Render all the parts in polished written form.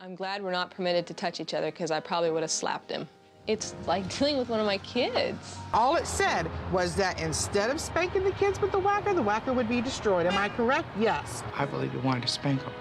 I'm glad we're not permitted to touch each other because I probably would have slapped him. It's like dealing with one of my kids. All it said was that instead of spanking the kids with the whacker would be destroyed. Am I correct? Yes. I believe he wanted to spank them.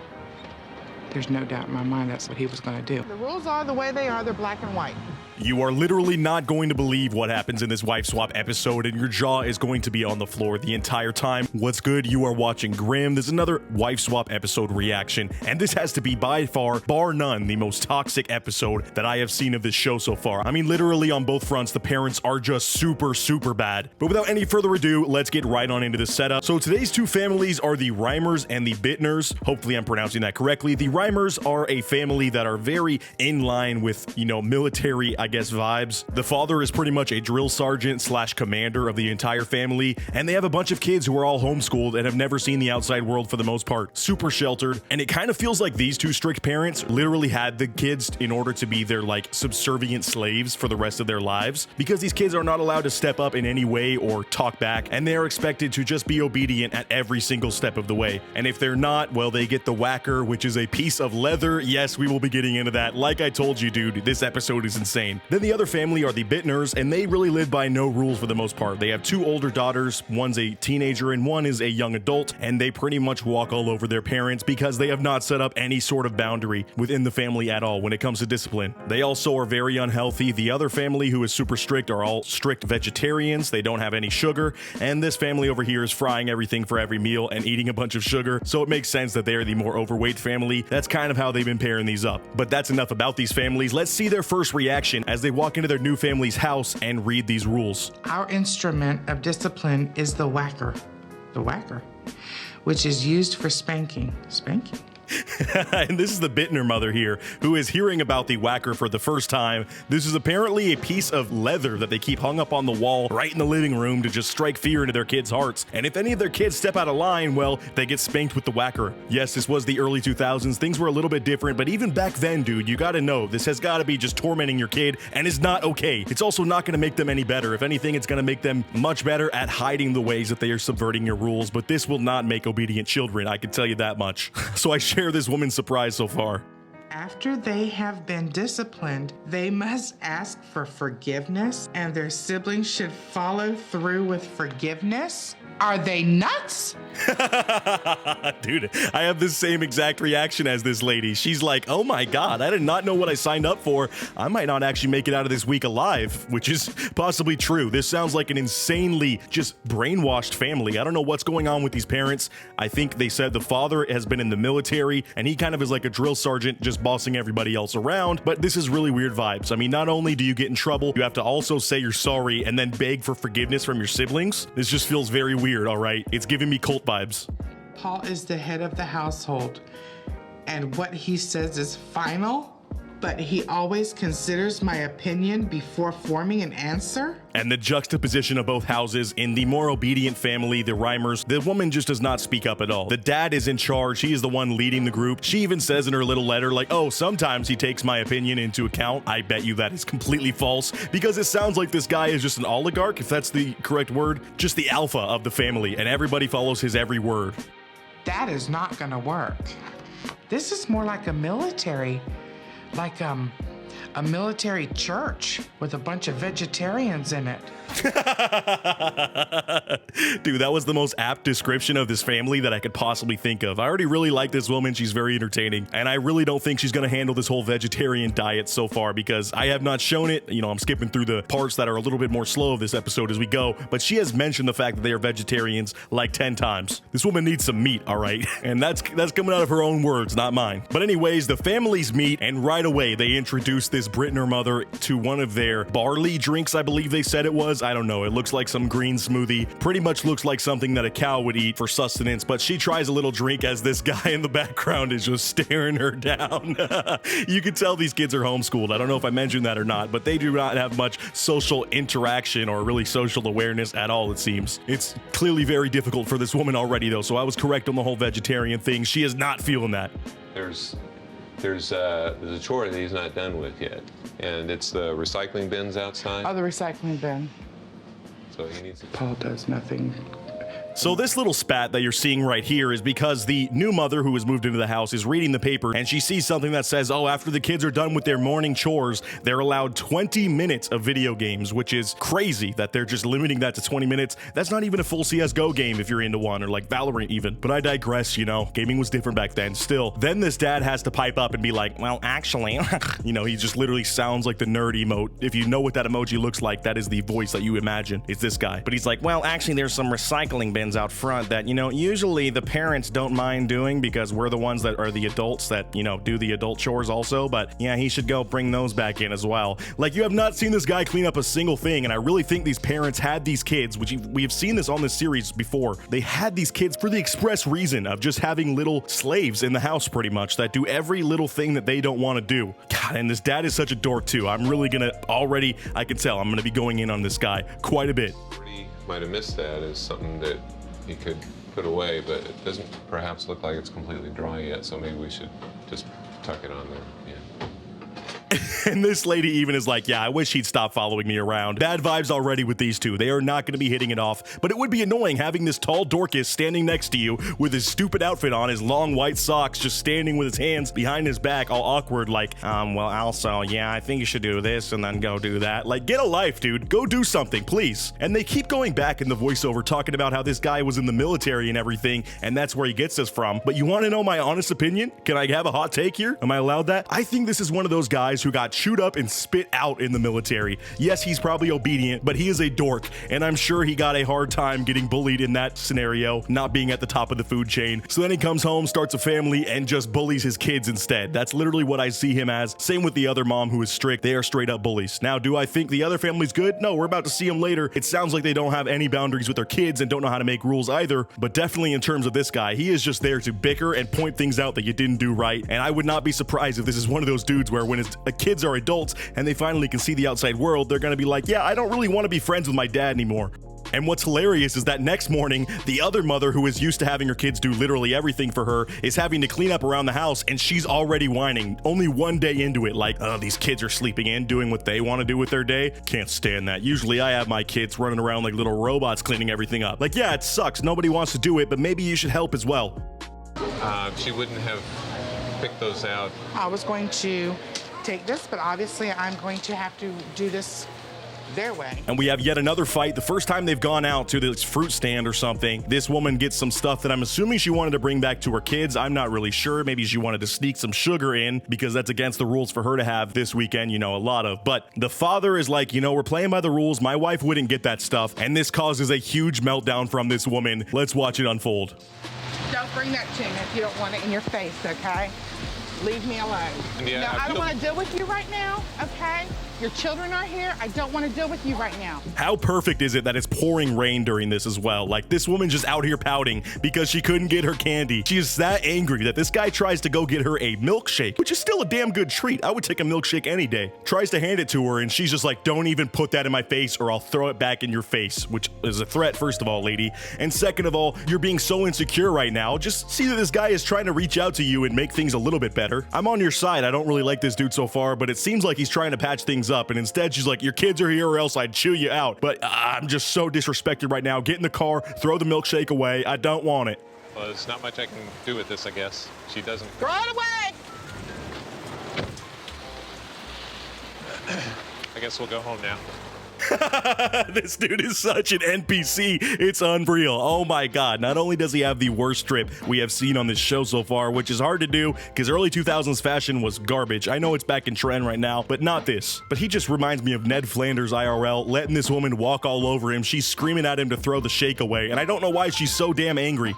There's no doubt in my mind that's what he was going to do. The rules are the way they are. They're black and white. You are literally not going to believe what happens in this wife swap episode, and your jaw is going to be on the floor the entire time. What's good? You are watching Grimm. There's another wife swap episode reaction, and this has to be by far, bar none, the most toxic episode that I have seen of this show so far. I mean, literally on both fronts, the parents are just super, super bad. But without any further ado, let's get right on into the setup. So today's two families are the Reimers and the Bittners. Hopefully I'm pronouncing that correctly. The Reimers are a family that are very in line with, military, I guess, vibes. The father is pretty much a drill sergeant slash commander of the entire family, and they have a bunch of kids who are all homeschooled and have never seen the outside world for the most part. Super sheltered, and it kind of feels like these two strict parents literally had the kids in order to be their subservient slaves for the rest of their lives, because these kids are not allowed to step up in any way or talk back, and they are expected to just be obedient at every single step of the way. And if they're not, well, they get the whacker, which is a piece of leather. Yes, we will be getting into that. Like I told you, dude, this episode is insane. Then the other family are the Bittners, and they really live by no rules for the most part. They have two older daughters, one's a teenager and one is a young adult, and they pretty much walk all over their parents because they have not set up any sort of boundary within the family at all when it comes to discipline. They also are very unhealthy. The other family, who is super strict, are all strict vegetarians. They don't have any sugar, and this family over here is frying everything for every meal and eating a bunch of sugar, so it makes sense that they are the more overweight family. That's kind of how they've been pairing these up. But that's enough about these families. Let's see their first reaction as they walk into their new family's house and read these rules. Our instrument of discipline is the whacker, which is used for spanking. Spanking? And this is the Bittner mother here, who is hearing about the whacker for the first time. This is apparently a piece of leather that they keep hung up on the wall right in the living room to just strike fear into their kids' hearts. And if any of their kids step out of line, well, they get spanked with the whacker. Yes, this was the early 2000s. Things were a little bit different, but even back then, dude, you gotta know, this has gotta be just tormenting your kid, and it's not okay. It's also not gonna make them any better. If anything, it's gonna make them much better at hiding the ways that they are subverting your rules, but this will not make obedient children, I can tell you that much. So I share this woman's surprise so far. After they have been disciplined, they must ask for forgiveness, and their siblings should follow through with forgiveness. Are they nuts? Dude, I have the same exact reaction as this lady. She's like, oh my God, I did not know what I signed up for. I might not actually make it out of this week alive, which is possibly true. This sounds like an insanely just brainwashed family. I don't know what's going on with these parents. I think they said the father has been in the military and he kind of is like a drill sergeant just bossing everybody else around. But this is really weird vibes. I mean, not only do you get in trouble, you have to also say you're sorry and then beg for forgiveness from your siblings. This just feels very weird, all right? It's giving me cult vibes. Paul is the head of the household, and what he says is final, but he always considers my opinion before forming an answer. And the juxtaposition of both houses. In the more obedient family, the Reimers, the woman just does not speak up at all. The dad is in charge. He is the one leading the group. She even says in her little letter, like, oh, sometimes he takes my opinion into account. I bet you that is completely false, because it sounds like this guy is just an oligarch, if that's the correct word, just the alpha of the family, and everybody follows his every word. That is not gonna work. This is more like a military, a military church with a bunch of vegetarians in it. Dude, that was the most apt description of this family that I could possibly think of. I already really like this woman. She's very entertaining, and I really don't think she's going to handle this whole vegetarian diet so far, because I have not shown it. I'm skipping through the parts that are a little bit more slow of this episode as we go, but she has mentioned the fact that they are vegetarians like 10 times. This woman needs some meat, all right? And that's coming out of her own words, not mine. But anyways, the families meet, and right away they introduce this Bittner mother to one of their barley drinks, I believe they said it was. I don't know. It looks like some green smoothie. Pretty much looks like something that a cow would eat for sustenance, but she tries a little drink as this guy in the background is just staring her down. You can tell these kids are homeschooled. I don't know if I mentioned that or not, but they do not have much social interaction or really social awareness at all, it seems. It's clearly very difficult for this woman already, though, so I was correct on the whole vegetarian thing. She is not feeling that. There's a chore that he's not done with yet, and it's the recycling bins outside. Oh, the recycling bin. So he needs to... Paul does nothing So this little spat that you're seeing right here is because the new mother who has moved into the house is reading the paper and she sees something that says, oh, after the kids are done with their morning chores, they're allowed 20 minutes of video games, which is crazy that they're just limiting that to 20 minutes. That's not even a full CSGO game if you're into one, or like Valorant even. But I digress, you know, gaming was different back then still. Then this dad has to pipe up and be like, well, actually, you know, he just literally sounds like the nerd emote. If you know what that emoji looks like, that is the voice that you imagine. It's this guy. But he's like, well, actually, there's some recycling bins out front that, you know, usually the parents don't mind doing because we're the ones that are the adults that, you know, do the adult chores also. But yeah, he should go bring those back in as well. Like, you have not seen this guy clean up a single thing. And I really think these parents had these kids, which we have seen this on this series before. They had these kids for the express reason of just having little slaves in the house pretty much that do every little thing that they don't want to do. God, and this dad is such a dork too. I'm really gonna I can tell I'm gonna be going in on this guy quite a bit. He might have missed that as something that he could put away, but it doesn't perhaps look like it's completely dry yet, so maybe we should just tuck it on there. Yeah. And this lady even is like, yeah, I wish he'd stop following me around. Bad vibes already with these two. They are not going to be hitting it off, but it would be annoying having this tall Dorcas standing next to you with his stupid outfit on, his long white socks, just standing with his hands behind his back, all awkward, like, well, also, yeah, I think you should do this and then go do that. Like, get a life, dude. Go do something, please. And they keep going back in the voiceover talking about how this guy was in the military and everything, and that's where he gets this from. But you want to know my honest opinion? Can I have a hot take here? Am I allowed that? I think this is one of those guys who got chewed up and spit out in the military. Yes, he's probably obedient, but he is a dork, and I'm sure he got a hard time getting bullied in that scenario, not being at the top of the food chain. So then he comes home, starts a family, and just bullies his kids instead. That's literally what I see him as. Same with the other mom who is strict. They are straight up bullies. Now, do I think the other family's good? No, we're about to see them later. It sounds like they don't have any boundaries with their kids and don't know how to make rules either, but definitely in terms of this guy, he is just there to bicker and point things out that you didn't do right, and I would not be surprised if this is one of those dudes where when his kids are adults and they finally can see the outside world, they're gonna be like, yeah, I don't really want to be friends with my dad anymore. And what's hilarious is that next morning, the other mother who is used to having her kids do literally everything for her is having to clean up around the house, and she's already whining only one day into it, like, oh, these kids are sleeping in, doing what they want to do with their day. Can't stand that. Usually I have my kids running around like little robots cleaning everything up. Like, yeah, it sucks. Nobody wants to do it, but maybe you should help as well. She wouldn't have picked those out. I was going to take this, but obviously I'm going to have to do this their way. And we have yet another fight. The first time they've gone out to this fruit stand or something, this woman gets some stuff that I'm assuming she wanted to bring back to her kids. I'm not really sure. Maybe she wanted to sneak some sugar in because that's against the rules for her to have this weekend, you know, a lot of. But the father is like, you know, we're playing by the rules. My wife wouldn't get that stuff. And this causes a huge meltdown from this woman. Let's watch it unfold. Don't bring that to me if you don't want it in your face, okay? Leave me alone. Yeah, no, I don't want to deal with you right now, okay? Your children are here. I don't want to deal with you right now. How perfect is it that it's pouring rain during this as well? Like, this woman just out here pouting because she couldn't get her candy. She is that angry that this guy tries to go get her a milkshake, which is still a damn good treat. I would take a milkshake any day. Tries to hand it to her, and she's just like, don't even put that in my face or I'll throw it back in your face, which is a threat, first of all, lady. And second of all, you're being so insecure right now. Just see that this guy is trying to reach out to you and make things a little bit better. I'm on your side. I don't really like this dude so far, but it seems like he's trying to patch things up, and instead she's like, your kids are here or else I'd chew you out. But I'm just so disrespected right now. Get in the car, throw the milkshake away. I don't want it. Well, there's not much I can do with this, I guess. She doesn't. Throw it away! I guess we'll go home now. This dude is such an NPC. It's unreal. Oh my god. Not only does he have the worst strip we have seen on this show so far, which is hard to do because early 2000s fashion was garbage. I know it's back in trend right now, but not this. But he just reminds me of Ned Flanders IRL, letting this woman walk all over him. She's screaming at him to throw the shake away, and I don't know why she's so damn angry.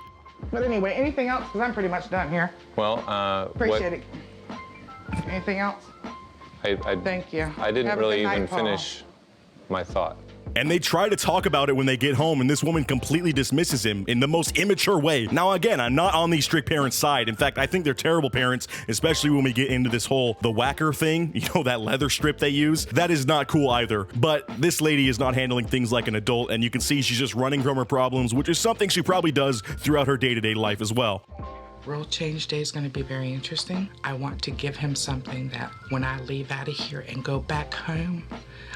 But anyway, anything else? Because I'm pretty much done here. Well, appreciate it. Anything else? Thank you. I didn't really even finish my thought. And they try to talk about it when they get home, and this woman completely dismisses him in the most immature way. Now, again, I'm not on the strict parents' side. In fact, I think they're terrible parents, especially when we get into this whole the whacker thing, you know, that leather strip they use. That is not cool either. But this lady is not handling things like an adult, and you can see she's just running from her problems, which is something she probably does throughout her day-to-day life as well. Rule change day is going to be very interesting. I want to give him something that when I leave out of here and go back home,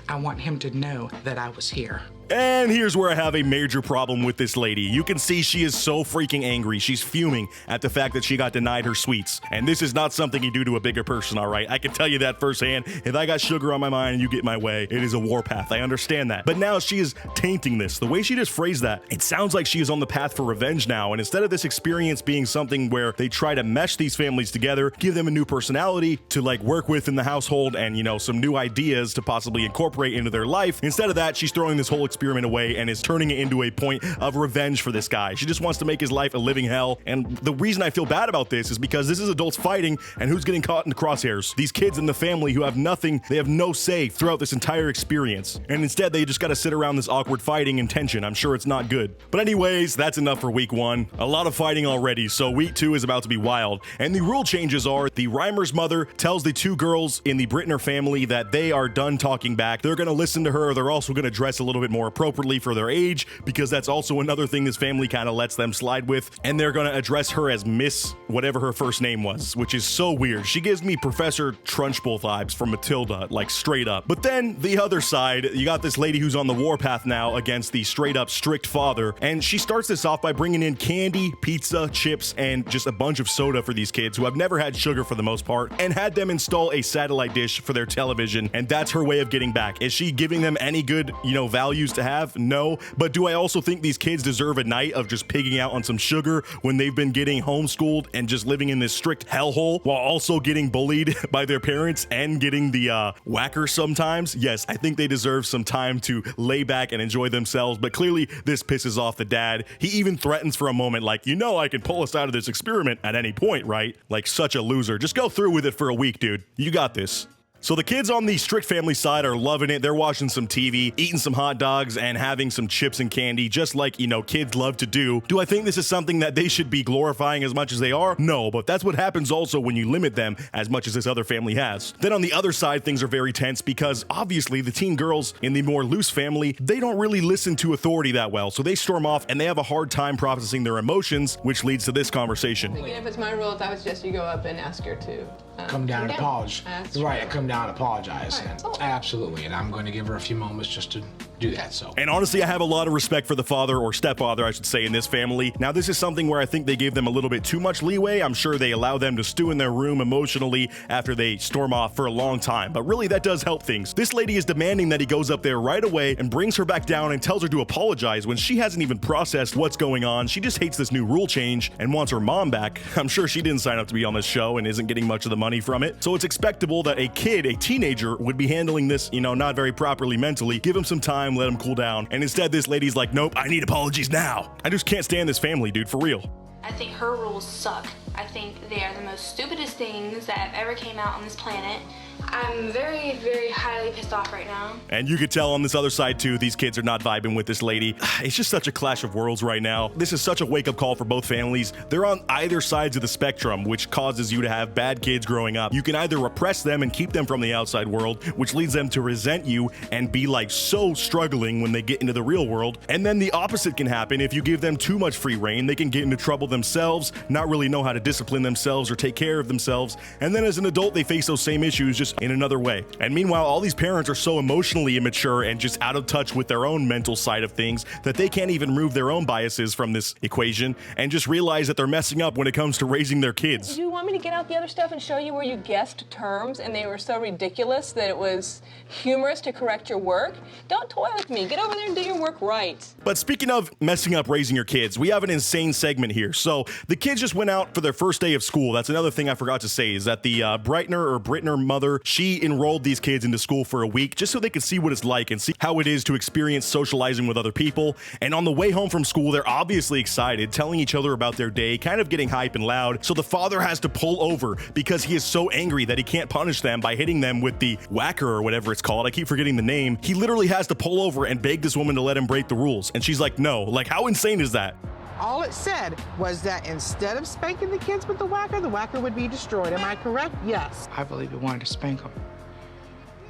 I want him to know that I was here. And here's where I have a major problem with this lady. You can see she is so freaking angry. She's fuming at the fact that she got denied her sweets. And this is not something you do to a bigger person, all right? I can tell you that firsthand. If I got sugar on my mind and you get my way, it is a warpath. I understand that. But now she is tainting this. The way she just phrased that, it sounds like she is on the path for revenge now. And instead of this experience being something where they try to mesh these families together, give them a new personality to like work with in the household and, you know, some new ideas to possibly incorporate into their life, instead of that, she's throwing this whole experiment away and is turning it into a point of revenge for this guy. She just wants to make his life a living hell. And the reason I feel bad about this is because this is adults fighting, and who's getting caught in the crosshairs? These kids in the family who have nothing, they have no say throughout this entire experience. And instead, they just gotta sit around this awkward fighting and tension. I'm sure it's not good. But anyways, that's enough for week 1. A lot of fighting already, so week 2 is about to be wild. And the rule changes are, the Reimer's mother tells the 2 girls in the Brittner family that they are done talking back. They're gonna listen to her. They're also gonna dress a little bit more appropriately for their age, because that's also another thing this family kind of lets them slide with. And they're gonna address her as Miss whatever her first name was, which is so weird. She gives me Professor Trunchbull vibes from Matilda, like straight up. But then the other side, you got this lady who's on the warpath now against the straight up strict father, and she starts this off by bringing in candy, pizza, chips, and just a bunch of soda for these kids who have never had sugar for the most part, and had them install a satellite dish for their television, and that's her way of getting back. Is she giving them any good, you know, values to have? No. But do I also think these kids deserve a night of just pigging out on some sugar when they've been getting homeschooled and just living in this strict hellhole while also getting bullied by their parents and getting the whacker sometimes? Yes, I think they deserve some time to lay back and enjoy themselves, but clearly this pisses off the dad. He even threatens for a moment, like, you know, I can pull us out of this experiment at any point, right? Like, such a loser. Just go through with it for a week, dude. You got this. So the kids on the strict family side are loving it. They're watching some TV, eating some hot dogs, and having some chips and candy, just like, you know, kids love to do. Do I think this is something that they should be glorifying as much as they are? No, but that's what happens also when you limit them as much as this other family has. Then on the other side, things are very tense because obviously the teen girls in the more loose family, they don't really listen to authority that well. So they storm off and they have a hard time processing their emotions, which leads to this conversation. Again, if it's my rule, I would suggest you go up and ask her to come down and apologize. Right, come down and apologize. Right. And absolutely, and I'm going to give her a few moments just to do that. So, and honestly, I have a lot of respect for the father, or stepfather I should say, in this family. Now this is something where I think they gave them a little bit too much leeway. I'm sure they allow them to stew in their room emotionally after they storm off for a long time, but really that does help things. This lady is demanding that he goes up there right away and brings her back down and tells her to apologize when she hasn't even processed what's going on. She just hates this new rule change and wants her mom back. I'm sure she didn't sign up to be on this show and isn't getting much of the money from it, so it's expectable that a kid, a teenager, would be handling this, you know, not very properly mentally. Give him some time, let him cool down. And instead this lady's like, nope, I need apologies now. I just can't stand this family, dude, for real. I think her rules suck. I think they are the most stupidest things that have ever came out on this planet. I'm very, very highly pissed off right now. And you could tell on this other side too, these kids are not vibing with this lady. It's just such a clash of worlds right now. This is such a wake-up call for both families. They're on either sides of the spectrum, which causes you to have bad kids growing up. You can either repress them and keep them from the outside world, which leads them to resent you and be like so struggling when they get into the real world. And then the opposite can happen if you give them too much free reign. They can get into trouble themselves, not really know how to discipline themselves or take care of themselves. And then as an adult, they face those same issues just in another way. And meanwhile, all these parents are so emotionally immature and just out of touch with their own mental side of things that they can't even remove their own biases from this equation and just realize that they're messing up when it comes to raising their kids. Do you want me to get out the other stuff and show you where you guessed terms and they were so ridiculous that it was humorous to correct your work? Don't toy with me. Get over there and do your work right. But speaking of messing up raising your kids, we have an insane segment here. So the kids just went out for their first day of school. That's another thing I forgot to say, is that the Brittner mother, she enrolled these kids into school for a week just so they could see what it's like and see how it is to experience socializing with other people. And on the way home from school, they're obviously excited, telling each other about their day, kind of getting hype and loud. So the father has to pull over because he is so angry that he can't punish them by hitting them with the whacker or whatever it's called. I keep forgetting the name. He literally has to pull over and beg this woman to let him break the rules. And she's like, no. Like, how insane is that? All it said was that instead of spanking the kids with the whacker would be destroyed. Am I correct? Yes. I believe he wanted to spank them.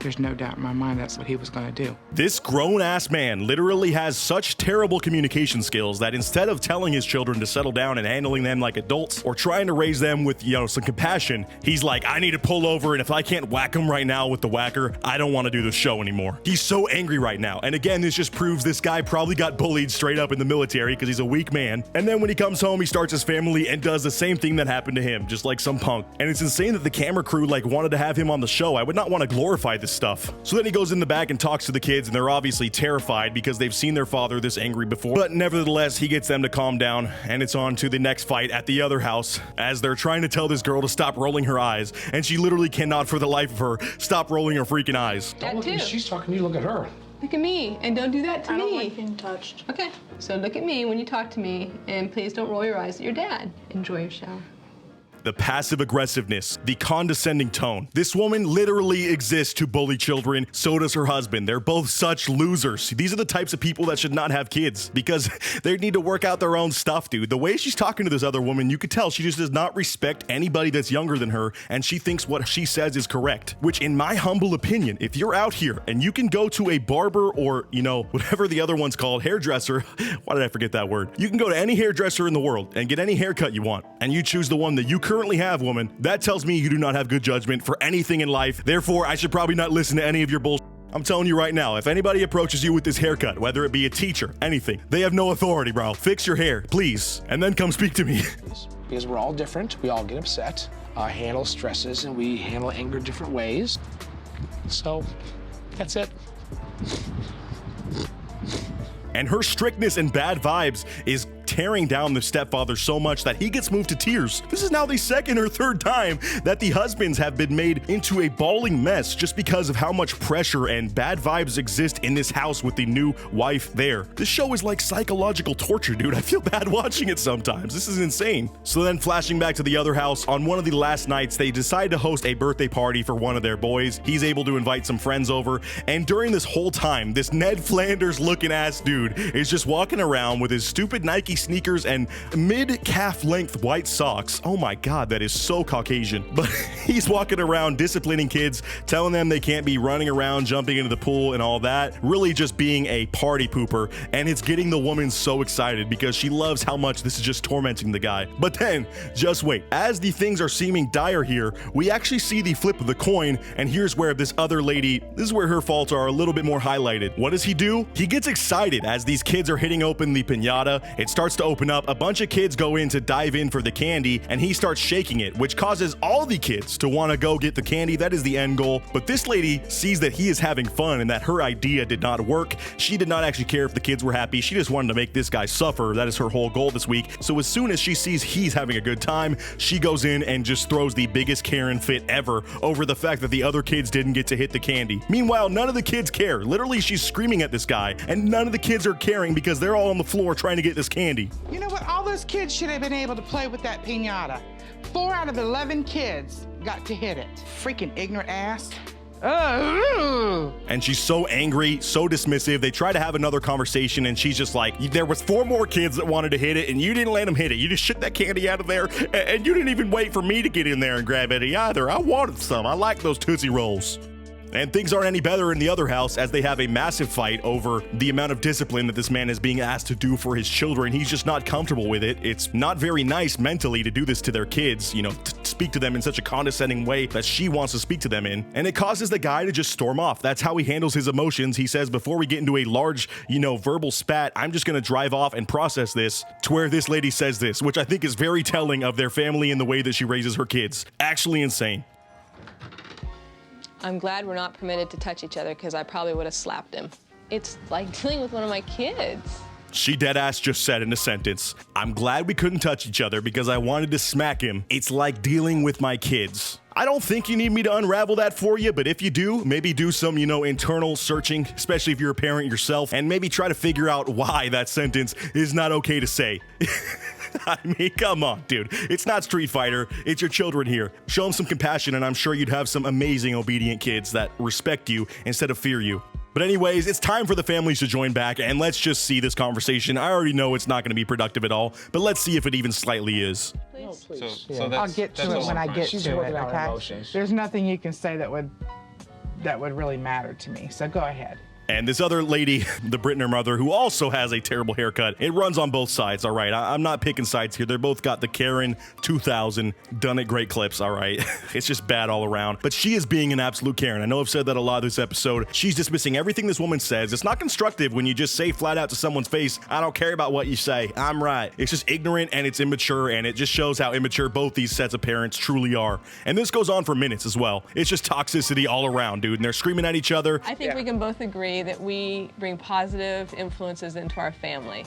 There's no doubt in my mind that's what he was going to do. This grown-ass man literally has such terrible communication skills that instead of telling his children to settle down and handling them like adults or trying to raise them with, some compassion, he's like, I need to pull over, and if I can't whack him right now with the whacker, I don't want to do the show anymore. He's so angry right now. And again, this just proves this guy probably got bullied straight up in the military because he's a weak man. And then when he comes home, he starts his family and does the same thing that happened to him, just like some punk. And it's insane that the camera crew wanted to have him on the show. I would not want to glorify this stuff. So then he goes in the back and talks to the kids, and they're obviously terrified because they've seen their father this angry before. But nevertheless, he gets them to calm down, and it's on to the next fight at the other house as they're trying to tell this girl to stop rolling her eyes, and she literally cannot for the life of her stop rolling her freaking eyes. Don't look at me. She's talking to you. Look at her. Look at me, and don't do that to me. I don't like being touched. Okay, so look at me when you talk to me, and please don't roll your eyes at your dad. Enjoy your shower. The passive aggressiveness, the condescending tone. This woman literally exists to bully children. So does her husband. They're both such losers. These are the types of people that should not have kids because they need to work out their own stuff, dude. The way she's talking to this other woman, you could tell she just does not respect anybody that's younger than her, and she thinks what she says is correct. Which, in my humble opinion, if you're out here and you can go to a barber or, whatever the other one's called, hairdresser, why did I forget that word? You can go to any hairdresser in the world and get any haircut you want, and you choose the one that you currently have, woman. That tells me you do not have good judgment for anything in life. Therefore, I should probably not listen to any of your bullshit. I'm telling you right now, if anybody approaches you with this haircut, whether it be a teacher, anything, they have no authority, bro. Fix your hair, please, and then come speak to me. Because we're all different. We all get upset, handle stresses, and we handle anger different ways. So, that's it. And her strictness and bad vibes is tearing down the stepfather so much that he gets moved to tears. This is now the second or third time that the husbands have been made into a bawling mess just because of how much pressure and bad vibes exist in this house with the new wife there. This show is like psychological torture, dude. I feel bad watching it sometimes. This is insane. So then flashing back to the other house, on one of the last nights, they decide to host a birthday party for one of their boys. He's able to invite some friends over, and during this whole time, this Ned Flanders looking ass dude is just walking around with his stupid Nike sneakers and mid-calf length white socks. Oh my god, that is so Caucasian. But he's walking around disciplining kids, telling them they can't be running around, jumping into the pool and all that. Really just being a party pooper, and it's getting the woman so excited because she loves how much this is just tormenting the guy. But then, just wait. As the things are seeming dire here, we actually see the flip of the coin, and here's where this other lady, this is where her faults are a little bit more highlighted. What does he do? He gets excited as these kids are hitting open the piñata. It starts to open up. A bunch of kids go in to dive in for the candy, and he starts shaking it, which causes all the kids to want to go get the candy. That is the end goal. But this lady sees that he is having fun and that her idea did not work. She did not actually care if the kids were happy. She just wanted to make this guy suffer. That is her whole goal this week. So as soon as she sees he's having a good time, she goes in and just throws the biggest Karen fit ever over the fact that the other kids didn't get to hit the candy. Meanwhile, none of the kids care. Literally, she's screaming at this guy, and none of the kids are caring because they're all on the floor trying to get this candy. You know what? All those kids should have been able to play with that piñata. 4 out of 11 kids got to hit it. Freaking ignorant ass. And she's so angry, so dismissive. They try to have another conversation, and she's just like, there was 4 more kids that wanted to hit it, and you didn't let them hit it. You just shook that candy out of there, and you didn't even wait for me to get in there and grab it either. I wanted some. I like those Tootsie Rolls. And things aren't any better in the other house as they have a massive fight over the amount of discipline that this man is being asked to do for his children. He's just not comfortable with it. It's not very nice mentally to do this to their kids, to speak to them in such a condescending way that she wants to speak to them in. And it causes the guy to just storm off. That's how he handles his emotions. He says, before we get into a large, verbal spat, I'm just going to drive off and process this, to where this lady says this, which I think is very telling of their family and the way that she raises her kids. Actually insane. I'm glad we're not permitted to touch each other because I probably would have slapped him. It's like dealing with one of my kids. She deadass just said in a sentence, I'm glad we couldn't touch each other because I wanted to smack him. It's like dealing with my kids. I don't think you need me to unravel that for you, but if you do, maybe do some, internal searching, especially if you're a parent yourself, and maybe try to figure out why that sentence is not okay to say. I mean, come on, dude. It's not Street Fighter. It's your children here. Show them some compassion, and I'm sure you'd have some amazing, obedient kids that respect you instead of fear you. But anyways, it's time for the families to join back, and let's just see this conversation. I already know it's not going to be productive at all, but let's see if it even slightly is. Please. Please. So I'll get to it when I get She's to it, working out her okay? emotions. There's nothing you can say that would that would really matter to me. So go ahead. And this other lady, the Brittner mother, who also has a terrible haircut. It runs on both sides, all right? I'm not picking sides here. They're both got the Karen 2000 done it great clips, all right? It's just bad all around. But she is being an absolute Karen. I know I've said that a lot this episode. She's dismissing everything this woman says. It's not constructive when you just say flat out to someone's face, I don't care about what you say. I'm right. It's just ignorant and it's immature, and it just shows how immature both these sets of parents truly are. And this goes on for minutes as well. It's just toxicity all around, dude. And they're screaming at each other. I think we can both agree that we bring positive influences into our family.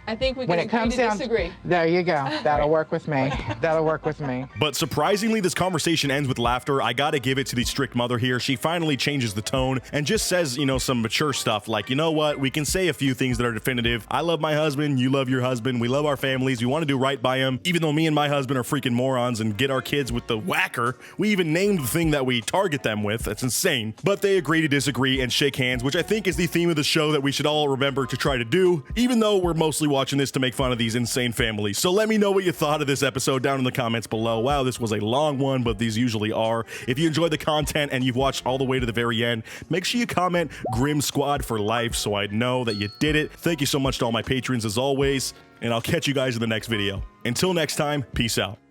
I think we can agree to disagree. There you go. That'll work with me. That'll work with me. But surprisingly, this conversation ends with laughter. I gotta give it to the strict mother here. She finally changes the tone and just says, you know, some mature stuff like, you know what, we can say a few things that are definitive. I love my husband, you love your husband, we love our families, we want to do right by him. Even though me and my husband are freaking morons and get our kids with the whacker, we even named the thing that we target them with. That's insane. But they agree to disagree and shake hands, which I think is the theme of the show that we should all remember to try to do, even though we're mostly watching this to make fun of these insane families. So let me know what you thought of this episode down in the comments below. Wow, this was a long one, but these usually are. If you enjoyed the content and you've watched all the way to the very end, make sure you comment Grim Squad for life so I know that you did it. Thank you so much to all my patrons as always, and I'll catch you guys in the next video. Until next time, peace out.